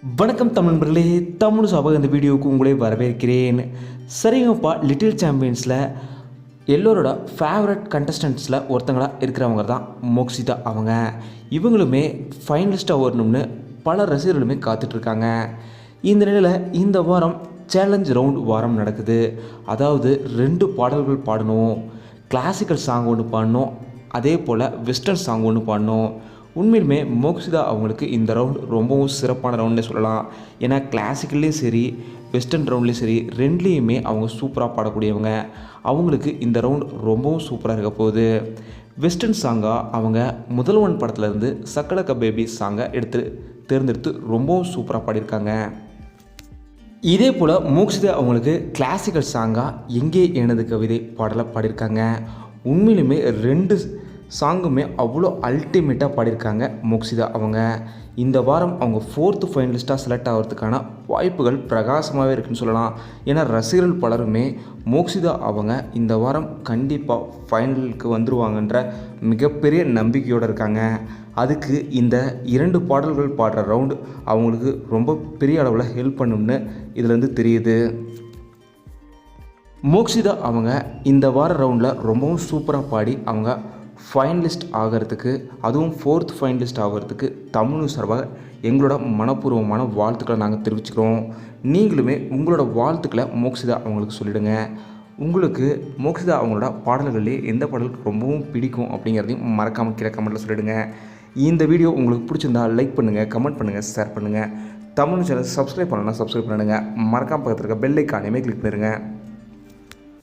வணக்கம் தமிழ் நண்பர்களே, தமிழ் சபக இந்த வீடியோவுக்கு உங்களை வரவேற்கிறேன். சரிங்கப்பா, லிட்டில் சாம்பியன்ஸில் எல்லோரோட ஃபேவரட் கண்டஸ்டன்ட்ஸில் ஒருத்தங்களாக இருக்கிறவங்க தான் மோக்ஷிதா. இவங்களுமே ஃபைனலிஸ்ட்டாக வரணும்னு பல ரசிகர்களுமே காத்துட்ருக்காங்க. இந்த நிலையில் இந்த வாரம் சேலஞ்ச் ரவுண்ட் வாரம் நடக்குது. அதாவது 2 பாடல்கள் பாடணும், கிளாசிக்கல் சாங் ஒன்று பாடணும், அதே போல் வெஸ்டர்ன் சாங் ஒன்று பாடணும். உண்மையிலுமே மோக்ஷிதா அவங்களுக்கு இந்த ரவுண்ட் ரொம்பவும் சிறப்பான ரவுண்ட்னே சொல்லலாம். ஏன்னா கிளாசிக்கல்லையும் சரி வெஸ்டர்ன் ரவுண்ட்லேயும் சரி ரெண்டுலேயுமே அவங்க சூப்பராக பாடக்கூடியவங்க. அவங்களுக்கு இந்த ரவுண்ட் ரொம்பவும் சூப்பராக இருக்க போகுது. வெஸ்டர்ன் சாங்காக அவங்க முதல்வன் படத்துலேருந்து சக்கடக்க பேபி சாங்கை தேர்ந்தெடுத்து ரொம்பவும் சூப்பராக பாடியிருக்காங்க. இதே போல் மோக்ஷிதா அவங்களுக்கு கிளாசிக்கல் சாங்காக எங்கே எனது கவிதை பாடலை பாடியிருக்காங்க. உண்மையிலுமே 2 சாங்குமே அவ்வளோ அல்டிமேட்டாக பாடியிருக்காங்க மோக்ஷிதா. இந்த வாரம் அவங்க 4th ஃபைனலிஸ்ட்டாக செலக்ட் ஆகிறதுக்கான வாய்ப்புகள் பிரகாசமாகவே இருக்குதுன்னு சொல்லலாம். ஏன்னா ரசிகர்கள் பலருமே மோக்ஷிதா இந்த வாரம் கண்டிப்பாக ஃபைனலுக்கு வந்துடுவாங்கன்ற மிகப்பெரிய நம்பிக்கையோடு இருக்காங்க. அதுக்கு இந்த 2 பாடல்கள் பாடுற ரவுண்டு அவங்களுக்கு ரொம்ப பெரிய அளவில் ஹெல்ப் பண்ணும்னு இதுலேருந்து தெரியுது. மோக்ஷிதா இந்த வார ரவுண்டில் ரொம்பவும் சூப்பராக பாடி ஃபைனலிஸ்ட் ஆகிறதுக்கு, அதுவும் 4th ஃபைனலிஸ்ட் ஆகிறதுக்கு தமிழ் சார்பாக எங்களோட மனப்பூர்வமான வாழ்த்துக்களை நாங்கள் தெரிவிச்சுக்கிறோம். நீங்களுமே உங்களோட வாழ்த்துக்களை மோக்ஷிதா அவங்களுக்கு சொல்லிவிடுங்க. உங்களுக்கு மோக்ஷிதா அவங்களோட பாடல்கள்லேயே எந்த பாடலுக்கு ரொம்பவும் பிடிக்கும் அப்படிங்கிறதையும் மறக்காமல் கீழே கமெண்ட்டில் சொல்லிவிடுங்க. இந்த வீடியோ உங்களுக்கு பிடிச்சிருந்தால் லைக் பண்ணுங்கள், கமெண்ட் பண்ணுங்கள், ஷேர் பண்ணுங்கள். தமிழ் சேனல் சப்ஸ்கிரைப் பண்ணணும்னா சப்ஸ்கிரைப் பண்ணிடுங்க. மறக்காமல் பக்கத்தில் இருக்க பெல் ஐக்கானையுமே கிளிக் பண்ணிடுங்க.